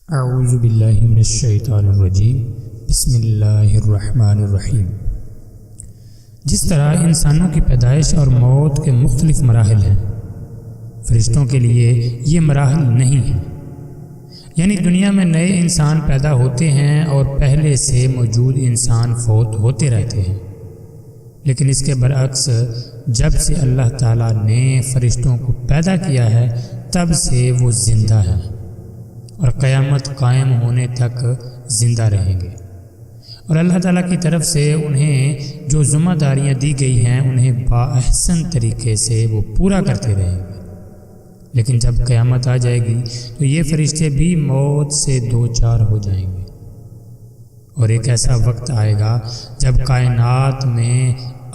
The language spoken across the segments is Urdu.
اعوذ باللہ من الشیطان الرجیم بسم اللہ الرحمن الرحیم۔ جس طرح انسانوں کی پیدائش اور موت کے مختلف مراحل ہیں، فرشتوں کے لیے یہ مراحل نہیں ہیں، یعنی دنیا میں نئے انسان پیدا ہوتے ہیں اور پہلے سے موجود انسان فوت ہوتے رہتے ہیں، لیکن اس کے برعکس جب سے اللہ تعالیٰ نے فرشتوں کو پیدا کیا ہے تب سے وہ زندہ ہیں اور قیامت قائم ہونے تک زندہ رہیں گے، اور اللہ تعالیٰ کی طرف سے انہیں جو ذمہ داریاں دی گئی ہیں انہیں باحسن طریقے سے وہ پورا کرتے رہیں گے۔ لیکن جب قیامت آ جائے گی تو یہ فرشتے بھی موت سے دوچار ہو جائیں گے، اور ایک ایسا وقت آئے گا جب کائنات میں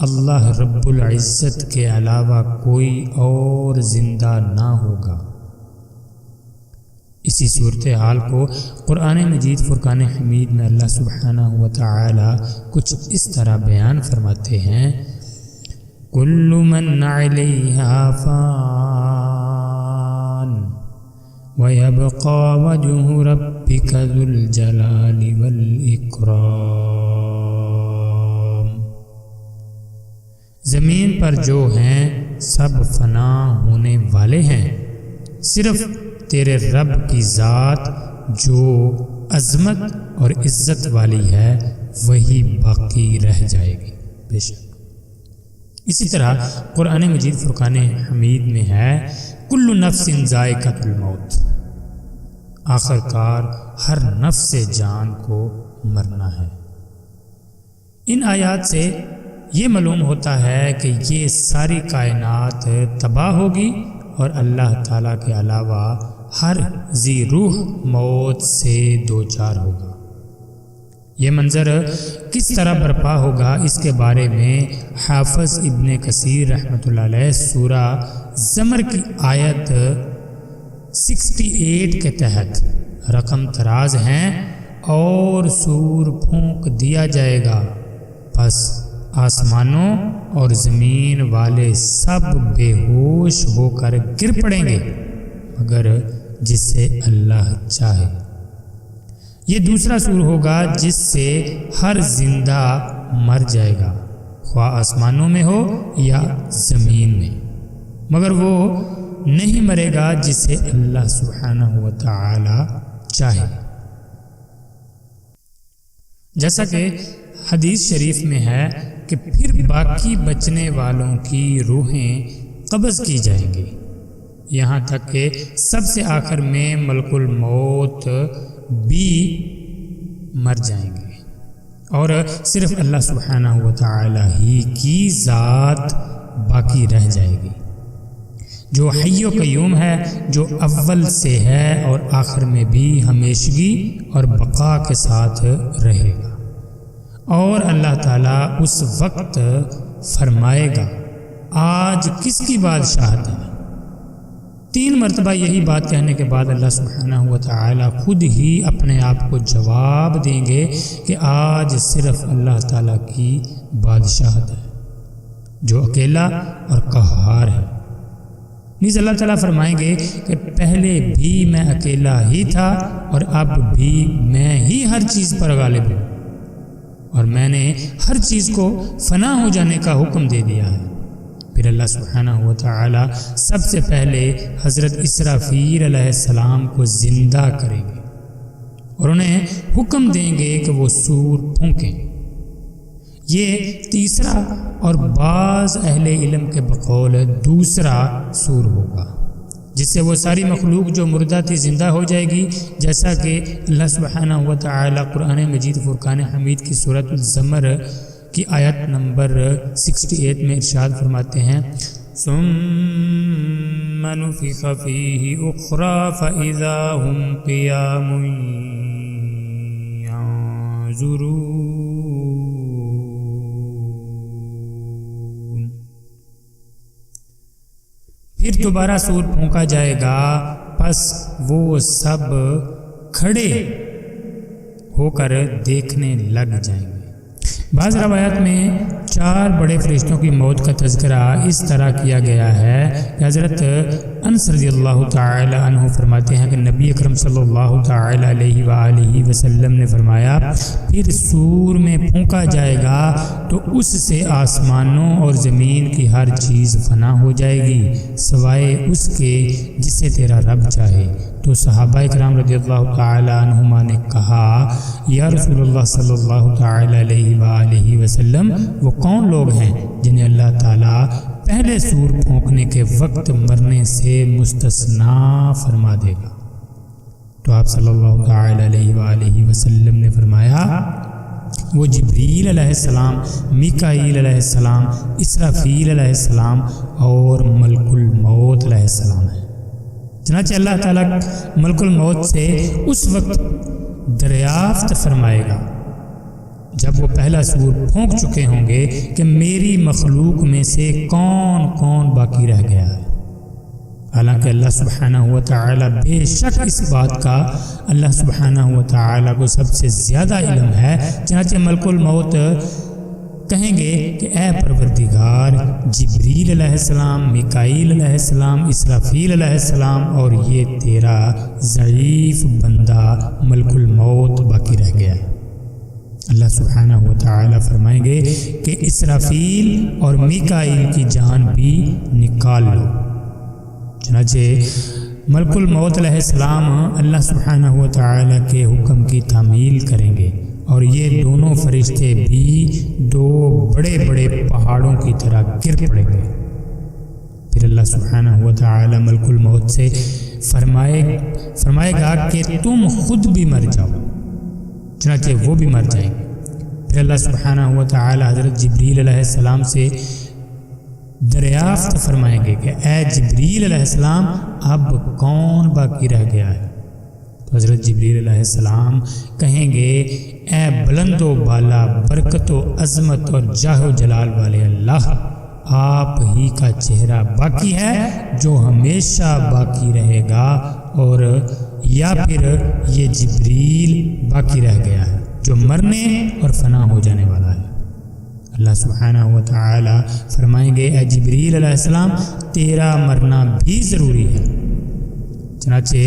اللہ رب العزت کے علاوہ کوئی اور زندہ نہ ہوگا۔ اسی صورتحال کو قرآن مجید فرقان حمید میں اللہ سبحانہ و تعالی کچھ اس طرح بیان فرماتے ہیں: کل من علیہا فان ویبقى وجہ ربک ذو الجلال والاکرام۔ زمین پر جو ہیں سب فنا ہونے والے ہیں، صرف تیرے رب کی ذات جو عظمت اور عزت والی ہے وہی باقی رہ جائے گی بے شک۔ اسی طرح قرآن مجید فرقان حمید میں ہے: کل نفس ذائقۃ الموت، آخر کار ہر نفس جان کو مرنا ہے۔ ان آیات سے یہ معلوم ہوتا ہے کہ یہ ساری کائنات تباہ ہوگی اور اللہ تعالیٰ کے علاوہ ہر ذی روح موت سے دوچار ہوگا۔ یہ منظر کس طرح برپا ہوگا اس کے بارے میں حافظ ابن کثیر رحمۃ اللہ علیہ سورہ زمر کی آیت 68 کے تحت رقم تراز ہیں: اور سور پھونک دیا جائے گا، پس آسمانوں اور زمین والے سب بے ہوش ہو کر گر پڑیں گے مگر جسے اللہ چاہے۔ یہ دوسرا سور ہوگا جس سے ہر زندہ مر جائے گا، خواہ آسمانوں میں ہو یا زمین میں، مگر وہ نہیں مرے گا جسے اللہ سبحانہ و تعالی چاہے۔ جیسا کہ حدیث شریف میں ہے کہ پھر باقی بچنے والوں کی روحیں قبض کی جائیں گی، یہاں تک کہ سب سے آخر میں ملک الموت بھی مر جائیں گے، اور صرف اللہ سبحانہ و تعالی ہی کی ذات باقی رہ جائے گی، جو حی و قیوم ہے، جو اول سے ہے اور آخر میں بھی ہمیشگی اور بقا کے ساتھ رہے گا۔ اور اللہ تعالیٰ اس وقت فرمائے گا: آج کس کی بادشاہت ہے؟ 3 مرتبہ یہی بات کہنے کے بعد اللہ سبحانہ و تعالی خود ہی اپنے آپ کو جواب دیں گے کہ آج صرف اللہ تعالیٰ کی بادشاہت ہے جو اکیلا اور قہار ہے۔ نیز اللہ تعالیٰ فرمائیں گے کہ پہلے بھی میں اکیلا ہی تھا اور اب بھی میں ہی ہر چیز پر غالب ہوں، اور میں نے ہر چیز کو فنا ہو جانے کا حکم دے دیا ہے۔ پھر اللہ سبحانہ و تعالی سب سے پہلے حضرت اسرافیل علیہ السلام کو زندہ کریں گے اور انہیں حکم دیں گے کہ وہ سور پھونکیں۔ یہ تیسرا اور بعض اہل علم کے بقول دوسرا سور ہوگا، جس سے وہ ساری مخلوق جو مردہ تھی زندہ ہو جائے گی، جیسا کہ اللہ سبحانہ و تعالی قرآن مجید فرقان حمید کی سورۃ الزمر کی آیت نمبر 68 میں ارشاد فرماتے ہیں: ثم نفخ فیہ اخری فاذا هم قیام ینظرون۔ پھر دوبارہ سور پھونکا جائے گا، پس وہ سب کھڑے ہو کر دیکھنے لگ جائیں گے۔ بعض روایات میں 4 بڑے فرشتوں کی موت کا تذکرہ اس طرح کیا گیا ہے کہ حضرت انس رضی اللہ تعالی عنہ فرماتے ہیں کہ نبی اکرم صلی اللہ تعالی علیہ وآلہ وسلم نے فرمایا پھر سور میں پھونکا جائے گا تو اس سے آسمانوں اور زمین کی ہر چیز فنا ہو جائے گی سوائے اس کے جسے تیرا رب چاہے۔ تو صحابہ اکرام رضی اللہ تعالی عنہما نے کہا یا رسول اللہ صلی اللہ تعالی علیہ وآلہ وسلم وہ کون لوگ ہیں جنہیں اللہ تعالیٰ پہلے سور پھونکنے کے وقت مرنے سے مستثنا فرما دے گا؟ تو آپ صلی اللہ تعالی علیہ وآلہ وسلم نے فرمایا وہ جبریل علیہ السلام، میکائیل علیہ السلام، اسرافیل علیہ السلام اور ملک الموت علیہ السلام ہے۔ چنانچہ اللہ تعالیٰ ملک الموت سے اس وقت دریافت فرمائے گا جب وہ پہلا سور پھونک چکے ہوں گے کہ میری مخلوق میں سے کون کون باقی رہ گیا ہے۔ حالانکہ اللہ سبحانہ و تعالی بے شک اس بات کا اللہ سبحانہ و تعالی کو سب سے زیادہ علم ہے، چنانچہ ملک الموت کہیں گے کہ اے پروردگار جبریل علیہ السلام، میکائیل علیہ السلام، اسرافیل علیہ السلام اور یہ تیرا ضعیف بندہ ملک الموت باقی رہ گیا ہے۔ اللہ سبحانہ و تعالی فرمائیں گے کہ اسرافیل اور میکائیل کی جان بھی نکال لو۔ چنانچہ ملک الموت علیہ السلام اللہ سبحانہ و تعالی کے حکم کی تعمیل کریں گے اور یہ دونوں فرشتے بھی 2 بڑے بڑے پہاڑوں کی طرح گر پڑیں گے۔ پھر اللہ سبحانہ و تعالی ملک الموت سے فرمائے گا کہ تم خود بھی مر جاؤ، چنانچہ وہ بھی مر جائیں گے۔ پھر اللہ سبحانہ و تعالی حضرت جبریل علیہ السلام سے دریافت فرمائیں گے کہ اے جبریل علیہ السلام اب کون باقی رہ گیا ہے؟ تو حضرت جبریل علیہ السلام کہیں گے اے بلند و بالا برکت و عظمت اور جاہ و جلال والے اللہ، آپ ہی کا چہرہ باقی ہے جو ہمیشہ باقی رہے گا، اور یا پھر یہ جبریل باقی رہ گیا ہے جو مرنے اور فنا ہو جانے والا ہے۔ اللہ سبحانہ و تعالی فرمائیں گے اے جبریل علیہ السلام تیرا مرنا بھی ضروری ہے۔ چنانچہ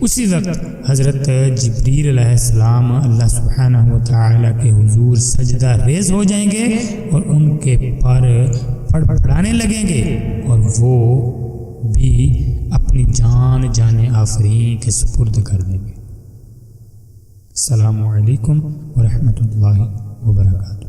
اسی وقت حضرت جبریل علیہ السلام اللہ سبحانہ و تعالی کے حضور سجدہ ریز ہو جائیں گے اور ان کے پر پڑپڑانے لگیں گے اور وہ بھی اپنی جان آفرین کے سپرد کر دیں گے۔ السلام علیکم ورحمۃ اللہ وبرکاتہ۔